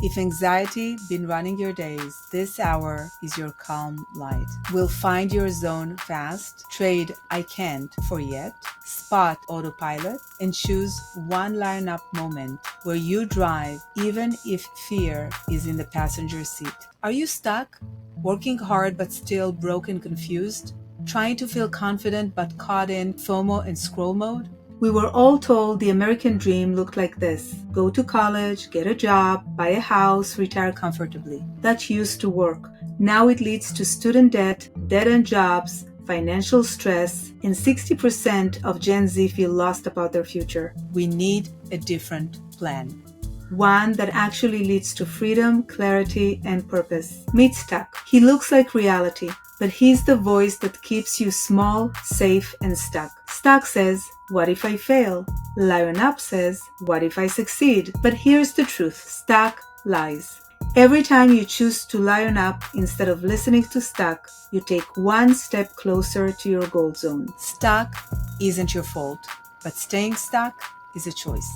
If anxiety been running your days, this hour is your calm light. We'll find your zone fast, trade I can't for yet, spot autopilot, and choose one LionUP moment where you drive even if fear is in the passenger seat. Are you stuck? Working hard but still broke and confused? Trying to feel confident but caught in FOMO and scroll mode? We were all told the American dream looked like this: go to college, get a job, buy a house, retire comfortably. That used to work. Now it leads to student debt, dead-end jobs, financial stress, and 60% of Gen Z feel lost about their future. We need a different plan. One that actually leads to freedom, clarity, and purpose. Meet Stuck. He looks like reality, but he's the voice that keeps you small, safe, and stuck. Stuck says, what if I fail? LionUP says, what if I succeed? But here's the truth. Stuck lies. Every time you choose to lion up instead of listening to Stuck, you take one step closer to your gold zone. Stuck isn't your fault, but staying stuck is a choice.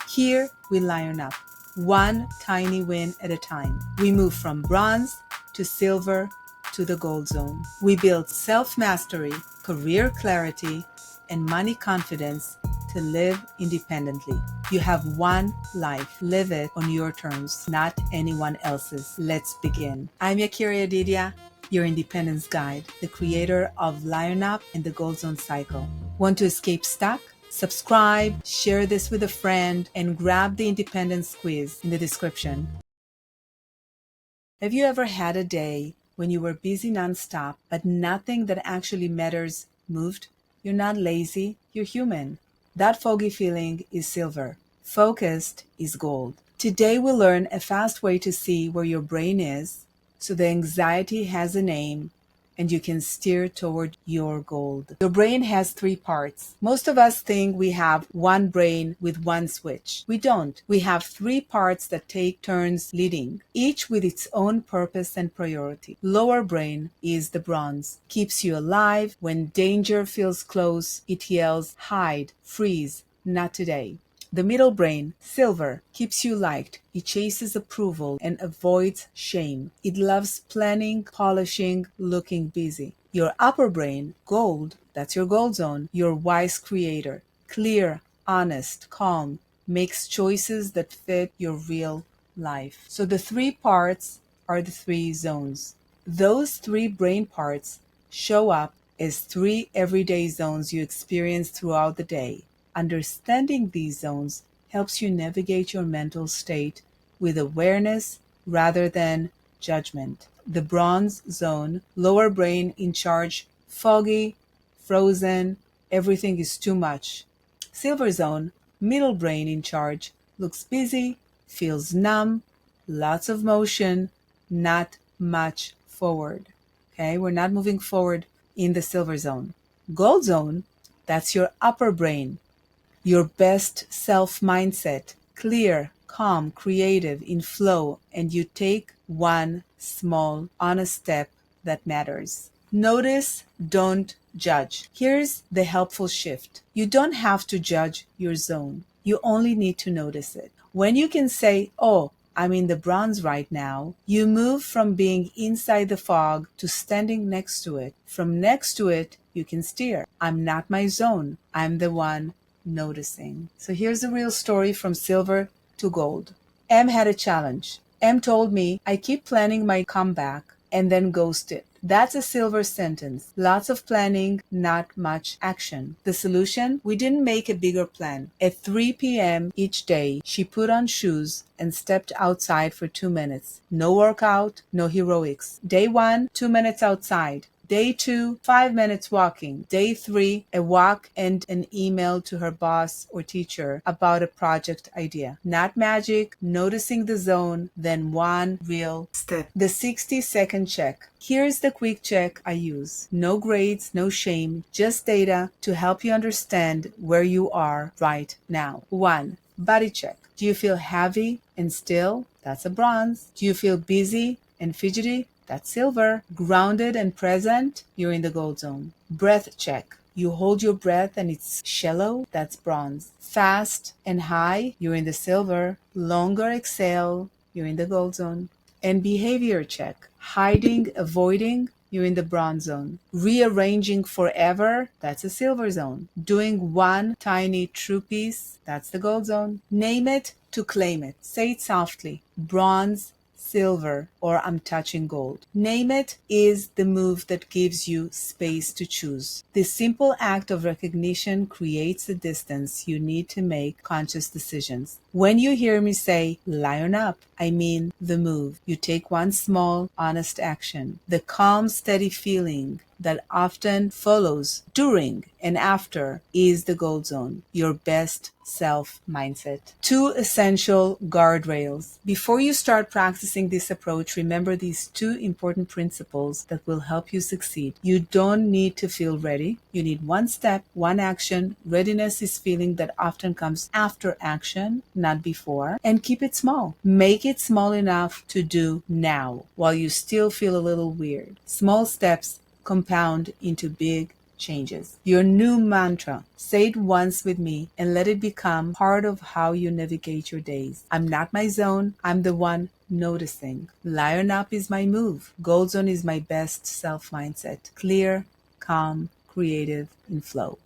Here we lion up, one tiny win at a time. We move from bronze to silver to the gold zone. We build self-mastery, career clarity, and money confidence to live independently. You have one life. Live it on your terms, not anyone else's. Let's begin. I'm Yakira Yedidia, your independence guide, the creator of LionUP and the Gold Zone Cycle. Want to escape stuck? Subscribe, share this with a friend, and grab the independence quiz in the description. Have you ever had a day when you were busy nonstop, but nothing that actually matters moved? You're not lazy, you're human. That foggy feeling is silver. Focused is gold. Today we'll learn a fast way to see where your brain is, so the anxiety has a name and you can steer toward your gold. Your brain has three parts. Most of us think we have one brain with one switch. We don't. We have three parts that take turns leading, each with its own purpose and priority. Lower brain is the bronze. Keeps you alive. When danger feels close, it yells, hide, freeze, not today. The middle brain, silver, keeps you liked. It chases approval and avoids shame. It loves planning, polishing, looking busy. Your upper brain, gold, that's your gold zone, your wise creator. Clear, honest, calm, makes choices that fit your real life. So the three parts are the three zones. Those three brain parts show up as three everyday zones you experience throughout the day. Understanding these zones helps you navigate your mental state with awareness rather than judgment. The bronze zone, lower brain in charge, foggy, frozen, everything is too much. Silver zone, middle brain in charge, looks busy, feels numb, lots of motion, not much forward. Okay, we're not moving forward in the silver zone. Gold zone, that's your upper brain. Your best self mindset, clear, calm, creative, in flow, and you take one small, honest step that matters. Notice, don't judge. Here's the helpful shift. You don't have to judge your zone. You only need to notice it. When you can say, oh, I'm in the bronze right now, you move from being inside the fog to standing next to it. From next to it, you can steer. I'm not my zone. I'm the one noticing. So here's the real story from silver to gold. M had a challenge. M told me, I keep planning my comeback and then ghost it. That's a silver sentence. Lots of planning, not much action. The solution? We didn't make a bigger plan. At 3 p.m. each day, she put on shoes and stepped outside for 2 minutes. No workout, no heroics. Day 1, 2 minutes outside. Day 2, 5 minutes walking. Day 3, a walk and an email to her boss or teacher about a project idea. Not magic, noticing the zone, then one real step. The 60-second check. Here's the quick check I use. No grades, no shame, just data to help you understand where you are right now. 1. Body check. Do you feel heavy and still? That's a bronze. Do you feel busy and fidgety? That's silver. Grounded and present, you're in the gold zone. Breath check. You hold your breath and it's shallow, that's bronze. Fast and high, you're in the silver. Longer exhale, you're in the gold zone. And behavior check, hiding, avoiding, you're in the bronze zone. Rearranging forever, that's a silver zone. Doing one tiny true piece, that's the gold zone. Name it to claim it. Say it softly. Bronze, silver, or I'm touching gold. Name it is the move that gives you space to choose. This simple act of recognition creates the distance you need to make conscious decisions. When you hear me say, lion up, I mean the move. You take one small, honest action. The calm, steady feeling that often follows during and after is the gold zone, your best self mindset. 2 essential guardrails. Before you start practicing this approach, remember these 2 important principles that will help you succeed. You don't need to feel ready. You need one step, one action. Readiness is feeling that often comes after action, not before. And keep it small. Make it small enough to do now while you still feel a little weird. Small steps compound into big changes. Your new mantra. Say it once with me and let it become part of how you navigate your days. I'm not my zone. I'm the one noticing. Lion up is my move. Gold zone is my best self mindset. Clear, calm, creative, and flow.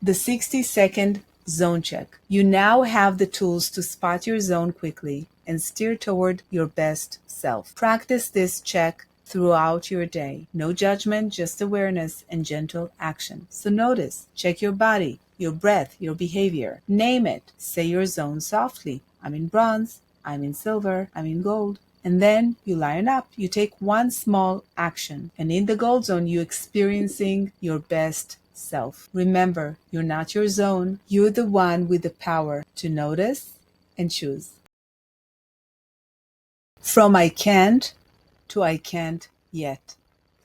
The 60-second zone check. You now have the tools to spot your zone quickly and steer toward your best self. Practice this check throughout your day. No judgment, just awareness and gentle action. So notice, check your body, your breath, your behavior. Name it. Say your zone softly. I'm in bronze, I'm in silver, I'm in gold. And then you line up. You take one small action. And in the gold zone, you're experiencing your best self. Remember, you're not your zone. You're the one with the power to notice and choose. From I can't to I can't yet.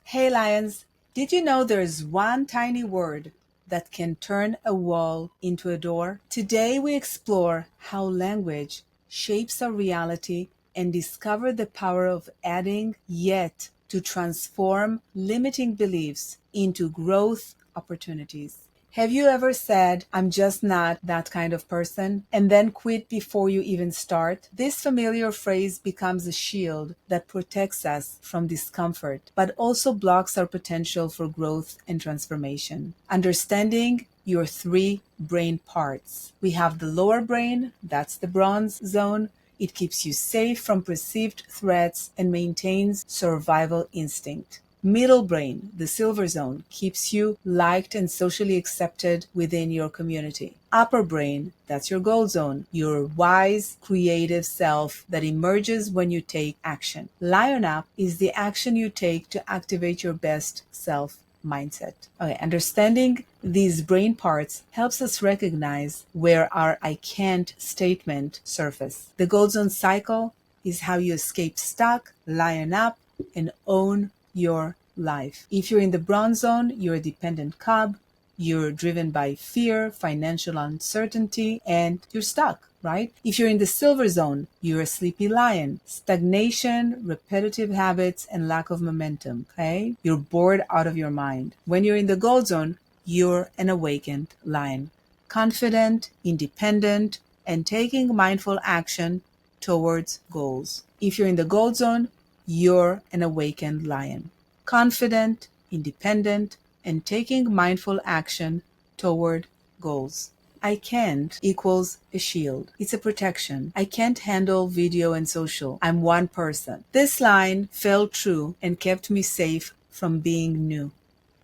Hey Lions, did you know there's one tiny word that can turn a wall into a door? Today we explore how language shapes our reality and discover the power of adding yet to transform limiting beliefs into growth opportunities. Have you ever said, I'm just not that kind of person, and then quit before you even start? This familiar phrase becomes a shield that protects us from discomfort, but also blocks our potential for growth and transformation. Understanding your 3 brain parts. We have the lower brain, that's the bronze zone. It keeps you safe from perceived threats and maintains survival instinct. Middle brain, the silver zone, keeps you liked and socially accepted within your community. Upper brain, that's your gold zone, your wise, creative self that emerges when you take action. LionUP is the action you take to activate your best self mindset. Okay, understanding these brain parts helps us recognize where our I can't statement surface. The gold zone cycle is how you escape stuck, lion up, and own your life. If you're in the bronze zone, you're a dependent cub, you're driven by fear, financial uncertainty, and you're stuck, right? If you're in the silver zone, you're a sleepy lion, stagnation, repetitive habits, and lack of momentum, okay? You're bored out of your mind. When you're in the gold zone, you're an awakened lion, confident, independent, and taking mindful action towards goals. If you're in the gold zone, you're an awakened lion, confident, independent, and taking mindful action toward goals. I can't equals a shield. It's a protection. I can't handle video and social. I'm one person. This line fell true and kept me safe from being new,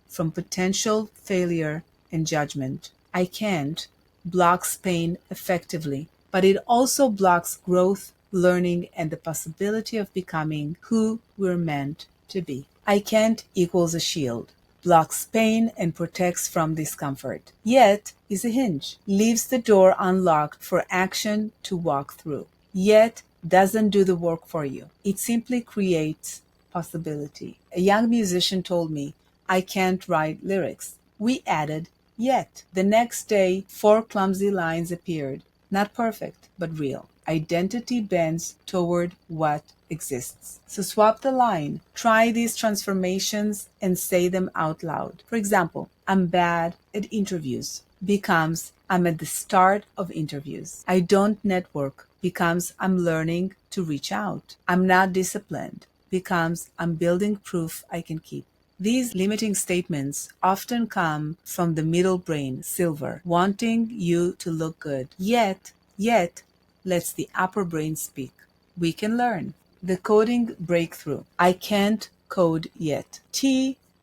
from potential failure and judgment. I can't blocks pain effectively, but it also blocks growth, learning, and the possibility of becoming who we're meant to be. I can't equals a shield, blocks pain and protects from discomfort. Yet is a hinge, leaves the door unlocked for action to walk through. Yet doesn't do the work for you. It simply creates possibility. A young musician told me, I can't write lyrics. We added yet. The next day, 4 clumsy lines appeared. Not perfect, but real. Identity bends toward what exists. So swap the line. Try these transformations and say them out loud. For example, I'm bad at interviews becomes I'm at the start of interviews. I don't network becomes I'm learning to reach out. I'm not disciplined becomes I'm building proof I can keep. These limiting statements often come from the middle brain, silver, wanting you to look good. Yet, lets the upper brain speak. We can learn. The coding breakthrough. I can't code yet. T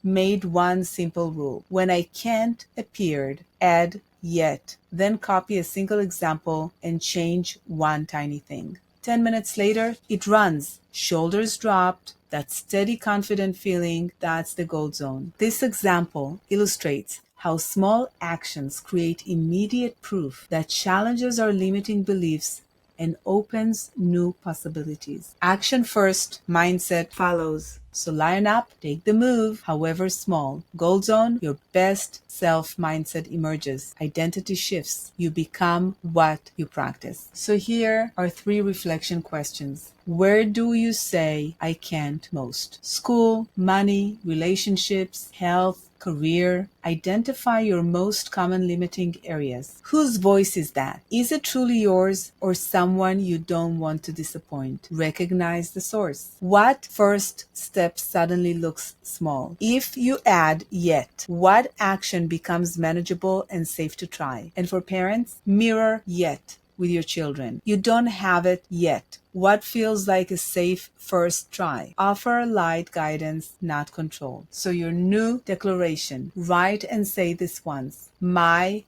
made one simple rule. When I can't appeared, add yet. Then copy a single example and change one tiny thing. 10 minutes later, it runs. Shoulders dropped. That steady, confident feeling, that's the gold zone. This example illustrates how small actions create immediate proof that challenges our limiting beliefs and opens new possibilities. Action first, mindset follows. So LionUP, take the move, however small. GoldZone, your best self mindset emerges. Identity shifts. You become what you practice. So here are 3 reflection questions. Where do you say I can't most? School, money, relationships, health, career. Identify your most common limiting areas. Whose voice is that? Is it truly yours or someone you don't want to disappoint? Recognize the source. What first step suddenly looks small? If you add yet, what action becomes manageable and safe to try? And for parents, mirror yet with your children. You don't have it yet. What feels like a safe first try? Offer light guidance, not control. So your new declaration, write and say this once. My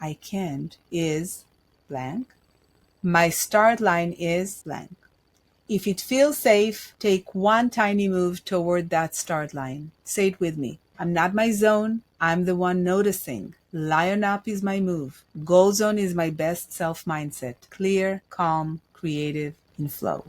I can't is blank. My start line is blank. If it feels safe, take one tiny move toward that start line. Say it with me. I'm not my zone. I'm the one noticing. LionUP is my move. GoldZone is my best self mindset. Clear, calm, creative, in flow.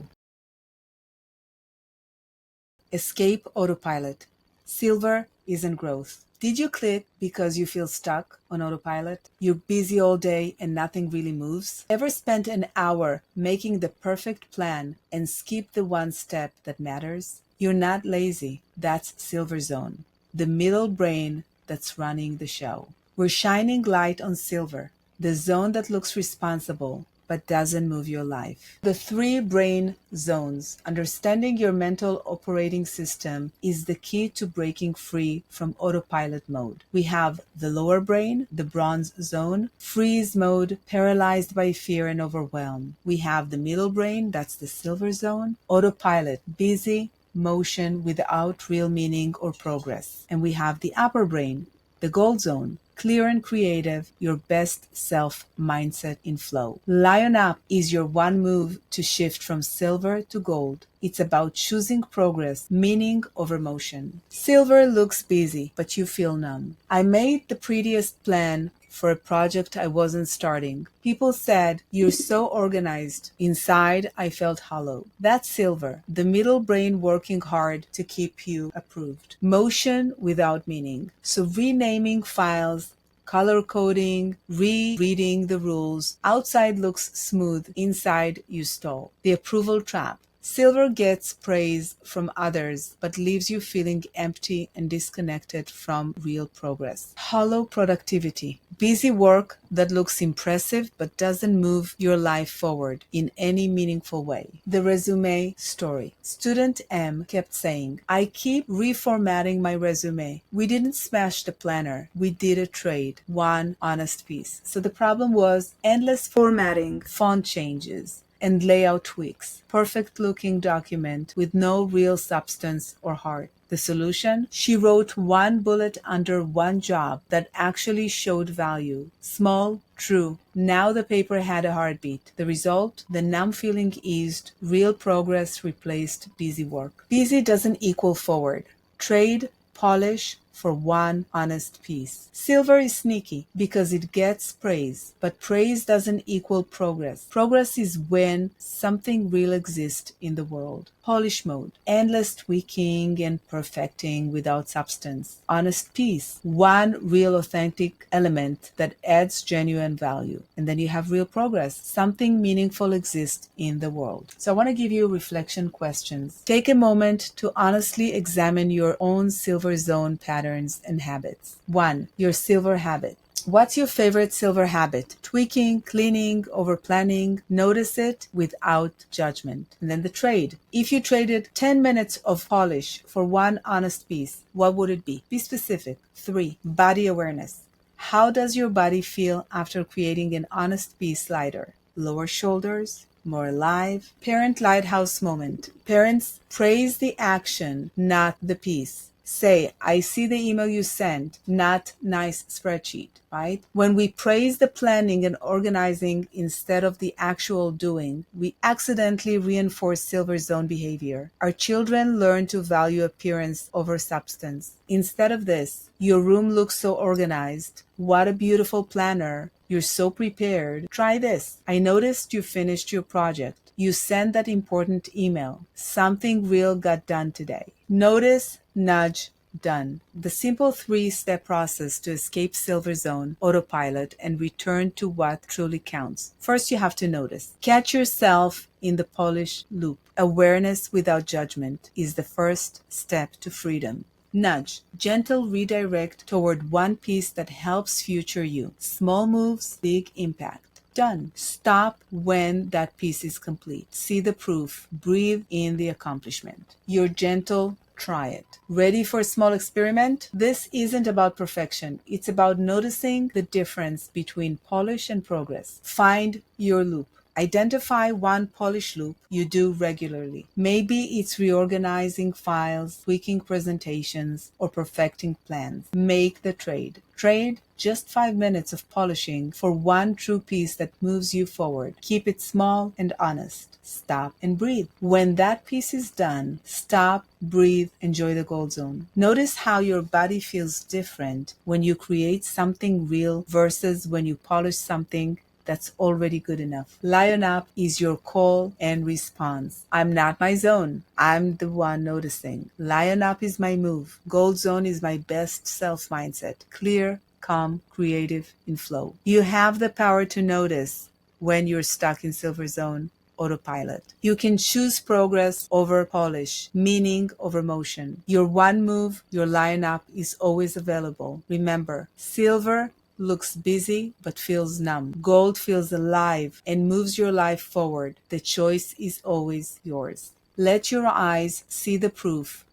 Escape autopilot. Silver isn't growth. Did you click because you feel stuck on autopilot? You're busy all day and nothing really moves? Ever spent an hour making the perfect plan and skip the one step that matters? You're not lazy. That's silver zone, the middle brain that's running the show. We're shining light on silver, the zone that looks responsible but doesn't move your life. The 3 brain zones. Understanding your mental operating system is the key to breaking free from autopilot mode. We have the lower brain, the bronze zone, freeze mode, paralyzed by fear and overwhelm. We have the middle brain, that's the silver zone, autopilot, busy, motion without real meaning or progress. And we have the upper brain, the gold zone, clear and creative, your best self mindset in flow. LionUP is your one move to shift from silver to gold. It's about choosing progress, meaning over motion. Silver looks busy, but you feel numb. I made the prettiest plan for a project I wasn't starting. People said, "You're so organized." Inside, I felt hollow. That's silver, the middle brain working hard to keep you approved. Motion without meaning. So renaming files, color coding, rereading the rules. Outside looks smooth, inside you stall. The approval trap. Silver gets praise from others, but leaves you feeling empty and disconnected from real progress. Hollow productivity. Busy work that looks impressive but doesn't move your life forward in any meaningful way. The resume story. Student M kept saying, "I keep reformatting my resume. We didn't smash the planner. We did a trade. One honest piece." So the problem was endless formatting, font changes, and layout tweaks. Perfect looking document with no real substance or heart. The solution? She wrote one bullet under one job that actually showed value. Small, true. Now the paper had a heartbeat. The result? The numb feeling eased. Real progress replaced busy work. Busy doesn't equal forward. Trade, polish, for one honest piece. Silver is sneaky because it gets praise, but praise doesn't equal progress. Progress is when something real exists in the world. Polish mode, endless tweaking and perfecting without substance. Honest piece, one real authentic element that adds genuine value. And then you have real progress. Something meaningful exists in the world. So I want to give you reflection questions. Take a moment to honestly examine your own silver zone patterns and habits. 1. Your silver habit. What's your favorite silver habit? Tweaking, cleaning, over planning. Notice it without judgment. And then the trade. If you traded 10 minutes of polish for one honest piece, what would it be? Be specific. 3. Body awareness. How does your body feel after creating an honest piece slider? Lower shoulders, more alive. Parent lighthouse moment. Parents praise the action, not the piece. Say, I see the email you sent, not nice spreadsheet, right? When we praise the planning and organizing instead of the actual doing, we accidentally reinforce silver zone behavior. Our children learn to value appearance over substance. Instead of this, your room looks so organized. What a beautiful planner. You're so prepared. Try this. I noticed you finished your project. You sent that important email. Something real got done today. Notice, nudge, done. The simple 3-step process to escape silver zone, autopilot, and return to what truly counts. First, you have to notice. Catch yourself in the polish loop. Awareness without judgment is the first step to freedom. Nudge, gentle redirect toward one piece that helps future you. Small moves, big impact. Done. Stop when that piece is complete. See the proof. Breathe in the accomplishment. You're gentle. Try it. Ready for a small experiment? This isn't about perfection. It's about noticing the difference between polish and progress. Find your loop. Identify one polish loop you do regularly. Maybe it's reorganizing files, tweaking presentations, or perfecting plans. Make the trade. Trade just 5 minutes of polishing for one true piece that moves you forward. Keep it small and honest. Stop and breathe. When that piece is done, stop, breathe, enjoy the gold zone. Notice how your body feels different when you create something real versus when you polish something that's already good enough. LionUP is your call and response. I'm not my zone. I'm the one noticing. LionUP is my move. GoldZone is my best self mindset. Clear, calm, creative, in flow. You have the power to notice when you're stuck in silver zone, autopilot. You can choose progress over polish, meaning over motion. Your one move, your LionUP is always available. Remember, silver looks busy but feels numb. Gold feels alive and moves your life forward. The choice is always yours. Let your eyes see the proof.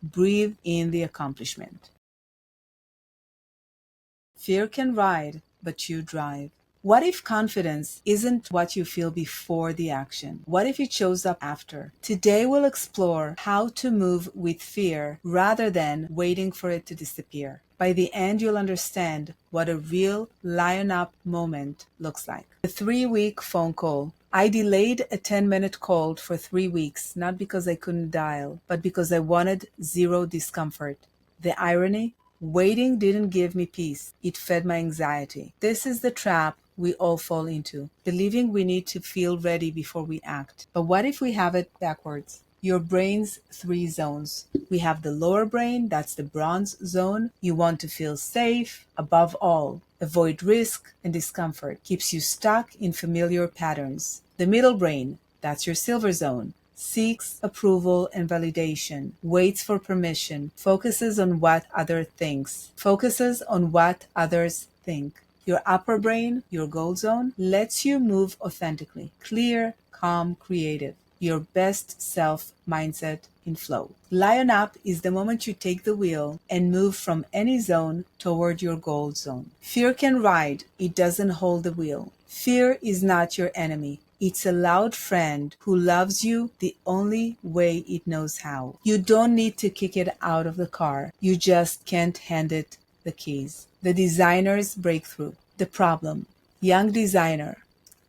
Breathe in the accomplishment. Fear can ride, but you drive. What if confidence isn't what you feel before the action? What if it shows up after? Today we'll explore how to move with fear rather than waiting for it to disappear. By the end, you'll understand what a real LionUP moment looks like. The 3-week phone call. I delayed a 10-minute call for 3 weeks, not because I couldn't dial, but because I wanted zero discomfort. The irony? Waiting didn't give me peace. It fed my anxiety. This is the trap we all fall into, believing we need to feel ready before we act. But what if we have it backwards? Your brain's 3 zones. We have the lower brain, that's the bronze zone. You want to feel safe, above all. Avoid risk and discomfort. Keeps you stuck in familiar patterns. The middle brain, that's your silver zone. Seeks approval and validation, waits for permission, focuses on what others think. Your upper brain, your gold zone, lets you move authentically, clear, calm, creative. Your best self mindset in flow. LionUP is the moment you take the wheel and move from any zone toward your gold zone. Fear can ride, it doesn't hold the wheel. Fear is not your enemy. It's a loud friend who loves you the only way it knows how. You don't need to kick it out of the car. You just can't hand it the keys. The designer's breakthrough. The problem. Young designer.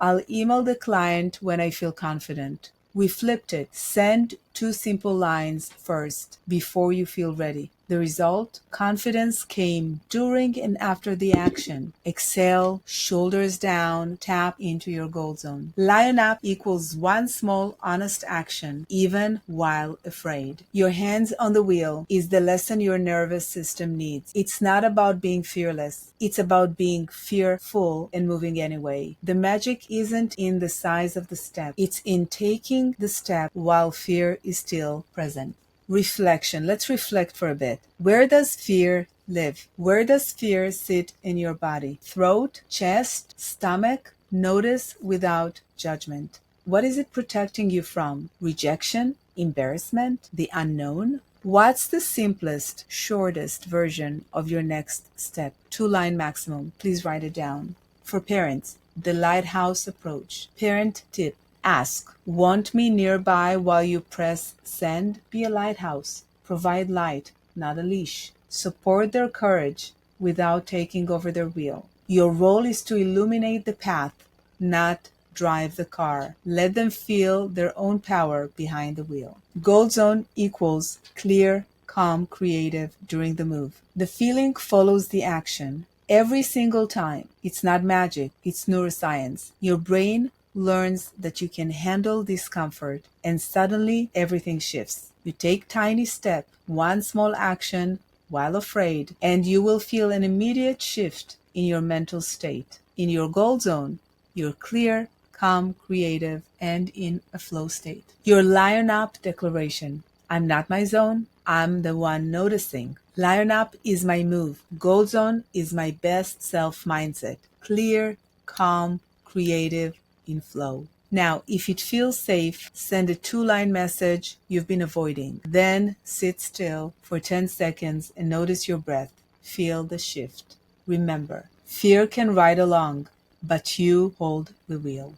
I'll email the client when I feel confident. We flipped it. Send 2 simple lines first before you feel ready. The result? Confidence came during and after the action. Exhale, shoulders down, tap into your gold zone. LionUP equals one small, honest action, even while afraid. Your hands on the wheel is the lesson your nervous system needs. It's not about being fearless. It's about being fearful and moving anyway. The magic isn't in the size of the step. It's in taking the step while fear is still present. Reflection. Let's reflect for a bit. Where does fear live? Where does fear sit in your body? Throat, chest, stomach? Notice without judgment. What is it protecting you from? Rejection? Embarrassment? The unknown? What's the simplest, shortest version of your next step? 2-line maximum. Please write it down. For parents, the lighthouse approach. Parent tip. Ask, want me nearby while you press send? Be a lighthouse. Provide light, not a leash. Support their courage without taking over their wheel. Your role is to illuminate the path, not drive the car. Let them feel their own power behind the wheel. GoldZone equals clear, calm, creative during the move. The feeling follows the action every single time. It's not magic, it's neuroscience. Your brain learns that you can handle discomfort, and suddenly everything shifts. You take tiny step, one small action while afraid, and you will feel an immediate shift in your mental state. In your gold zone, you're clear, calm, creative, and in a flow state. Your LionUP declaration. I'm not my zone, I'm the one noticing. LionUP is my move. Gold zone is my best self mindset. Clear, calm, creative, in flow. Now, if it feels safe, send a 2-line message you've been avoiding. Then sit still for 10 seconds and notice your breath. Feel the shift. Remember, fear can ride along, but you hold the wheel.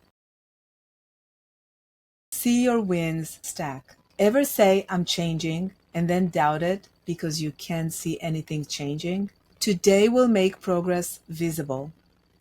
See your wins stack. Ever say, I'm changing, and then doubt it because you can't see anything changing? Today will make progress visible,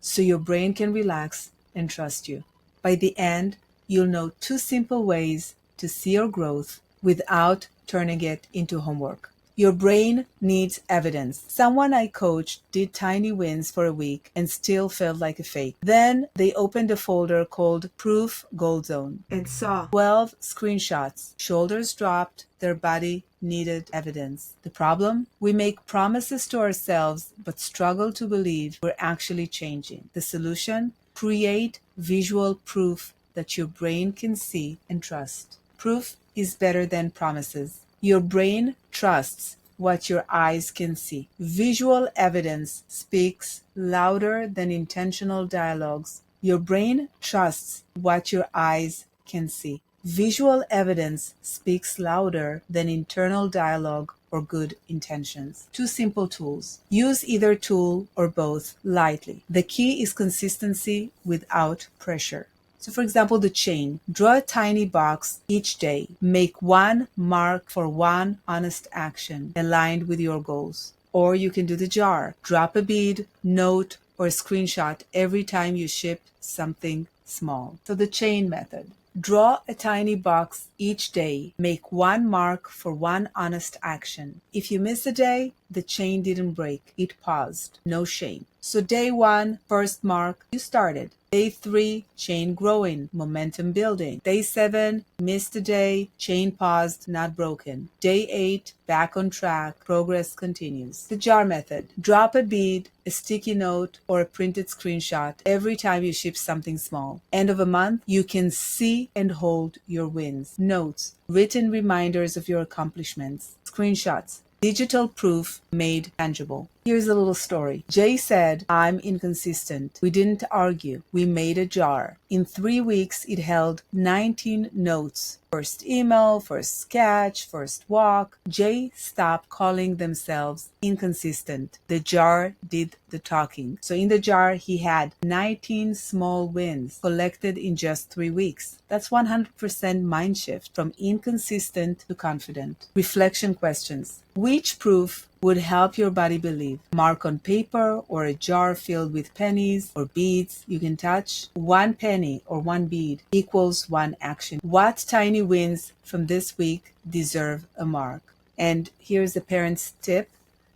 so your brain can relax and trust you. By the end, you'll know 2 simple ways to see your growth without turning it into homework. Your brain needs evidence. Someone I coached did tiny wins for a week and still felt like a fake. Then they opened a folder called Proof GoldZone and saw 12 screenshots. Shoulders dropped, their body needed evidence. The problem? We make promises to ourselves but struggle to believe we're actually changing. The solution? Create visual proof that your brain can see and trust. Proof is better than promises. Your brain trusts what your eyes can see. Visual evidence speaks louder than intentional dialogues. Your brain trusts what your eyes can see. Visual evidence speaks louder than internal dialogue or good intentions. 2 simple tools. Use either tool or both lightly. The key is consistency without pressure. So for example, the chain. Draw a tiny box each day. Make 1 mark for 1 honest action aligned with your goals. Or you can do the jar. Drop a bead, note, or a screenshot every time you ship something small. So the chain method. Draw a tiny box each day. Make 1 mark for 1 honest action. If you miss a day, the chain didn't break. It paused. No shame. So day 1, first mark, you started. Day 3, chain growing, momentum building. Day 7, missed a day, chain paused, not broken. Day 8, back on track, progress continues. The jar method. Drop a bead, a sticky note, or a printed screenshot every time you ship something small. End of a month, you can see and hold your wins. Notes, written reminders of your accomplishments. Screenshots, digital proof made tangible. Here's a little story. Jay said, I'm inconsistent. We didn't argue. We made a jar. In 3 weeks, it held 19 notes. First email, first sketch, first walk. Jay stopped calling themselves inconsistent. The jar did the talking. So in the jar, he had 19 small wins collected in just 3 weeks. That's 100% mind shift from inconsistent to confident. Reflection questions. Which proof would help your body believe? Mark on paper or a jar filled with pennies or beads you can touch. 1 penny or 1 bead equals 1 action. What tiny wins from this week deserve a mark? And here's the parent's tip.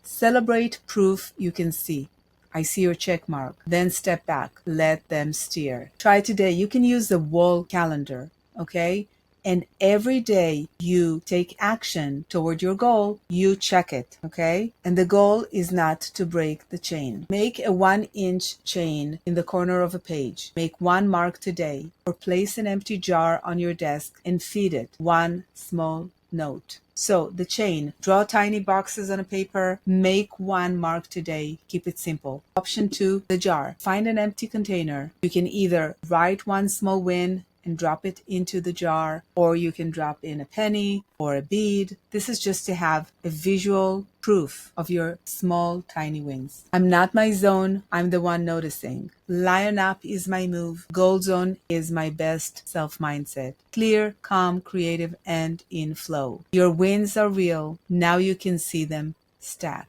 Celebrate proof you can see. I see your check mark. Then step back. Let them steer. Try today. You can use the wall calendar, okay? And every day you take action toward your goal, you check it, okay? And the goal is not to break the chain. Make a 1-inch chain in the corner of a page. Make 1 mark today, or place an empty jar on your desk and feed it 1 small note. So the chain, draw tiny boxes on a paper, make one mark today, keep it simple. Option 2, the jar. Find an empty container. You can either write one small win and drop it into the jar, or you can drop in a penny or a bead. This is just to have a visual proof of your small, tiny wins. I'm not my zone, I'm the one noticing. LionUP is my move. GoldZone is my best self-mindset. Clear, calm, creative, and in flow. Your wins are real. Now you can see them stack.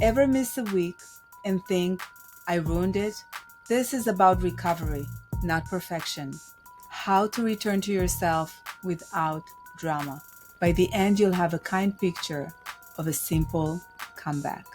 Ever miss a week and think, I ruined it? This is about recovery, not perfection. How to return to yourself without drama. By the end, you'll have a kind picture of a simple comeback.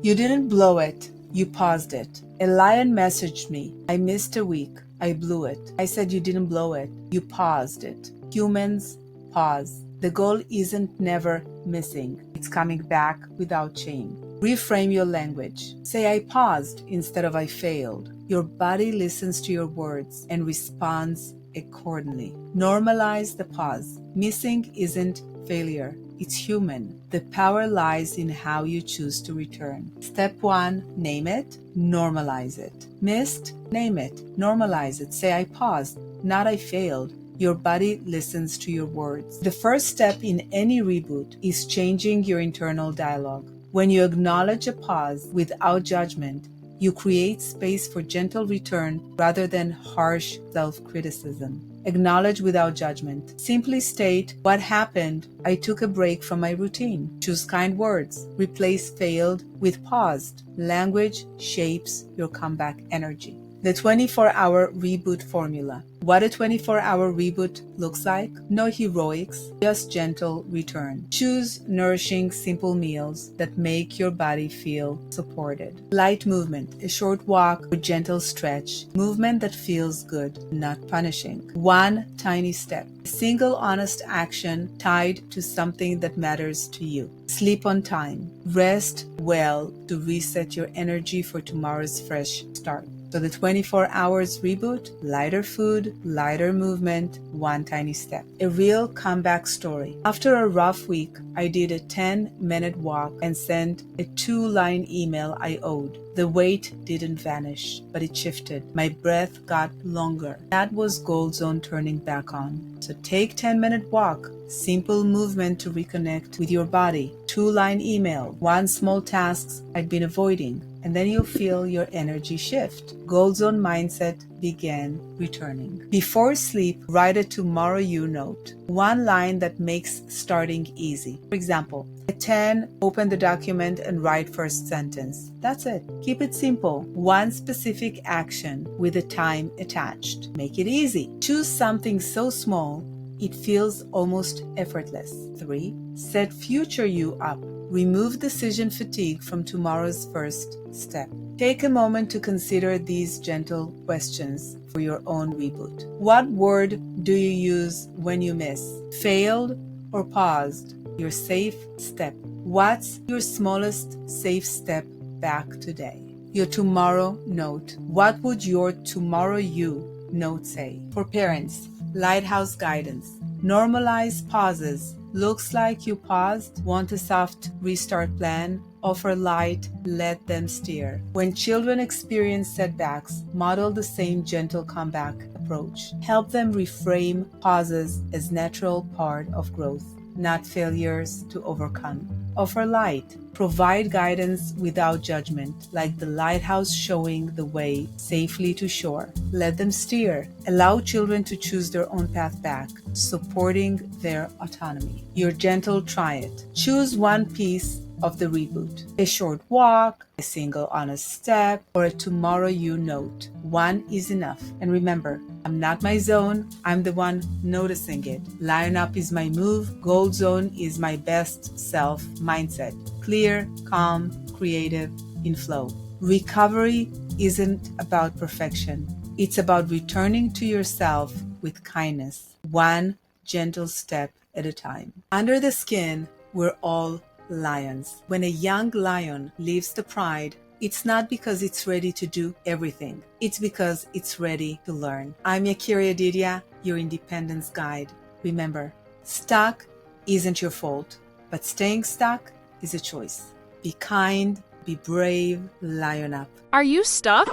You didn't blow it, you paused it. A lion messaged me, I missed a week, I blew it. I said you didn't blow it, you paused it. Humans pause. The goal isn't never missing, it's coming back without shame. Reframe your language. Say I paused instead of I failed. Your body listens to your words and responds accordingly. Normalize the pause. Missing isn't failure. It's human. The power lies in how you choose to return. Step 1, name it, normalize it. Missed, name it, normalize it. Say I paused, not I failed. Your body listens to your words. The first step in any reboot is changing your internal dialogue. When you acknowledge a pause without judgment, you create space for gentle return rather than harsh self-criticism. Acknowledge without judgment. Simply state, what happened? I took a break from my routine. Choose kind words. Replace failed with paused. Language shapes your comeback energy. The 24-hour reboot formula. What a 24-hour reboot looks like? No heroics, just gentle return. Choose nourishing, simple meals that make your body feel supported. Light movement, a short walk or gentle stretch. Movement that feels good, not punishing. One tiny step. A single honest action tied to something that matters to you. Sleep on time. Rest well to reset your energy for tomorrow's fresh start. So the 24 hours reboot, lighter food, lighter movement, one tiny step. A real comeback story. After a rough week, I did a 10-minute walk and sent a 2-line email I owed. The weight didn't vanish, but it shifted. My breath got longer. That was GoldZone turning back on. So take 10-minute walk, simple movement to reconnect with your body. 2-line email, one small task I'd been avoiding. And then you'll feel your energy shift. GoldZone mindset began returning. Before sleep, write a tomorrow you note. One line that makes starting easy. For example, at 10, open the document and write first sentence. That's it. Keep it simple. One specific action with a time attached. Make it easy. Choose something so small it feels almost effortless. 3, set future you up. Remove decision fatigue from tomorrow's first step. Take a moment to consider these gentle questions for your own reboot. What word do you use when you miss? Failed or paused? Your safe step. What's your smallest safe step back today? Your tomorrow note. What would your tomorrow you note say? For parents, lighthouse guidance. Normalize pauses. Looks like you paused? Want a soft restart plan? Offer light, let them steer. When children experience setbacks, model the same gentle comeback approach. Help them reframe pauses as natural part of growth, not failures to overcome. Offer light. Provide guidance without judgment, like the lighthouse showing the way safely to shore. Let them steer. Allow children to choose their own path back, supporting their autonomy. Your gentle try it. Choose one piece of the reboot. A short walk, a single honest step, or a tomorrow you note. One is enough. And remember, I'm not my zone, I'm the one noticing it. LionUP is my move, GoldZone is my best self mindset. Clear, calm, creative, in flow. Recovery isn't about perfection. It's about returning to yourself with kindness, one gentle step at a time. Under the skin, we're all lions. When a young lion leaves the pride, it's not because it's ready to do everything. It's because it's ready to learn. I'm Yakira Didia, your independence guide. Remember, Stuck isn't your fault, but staying stuck is a choice. Be kind, be brave, lion up. Are you stuck?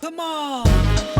Come on!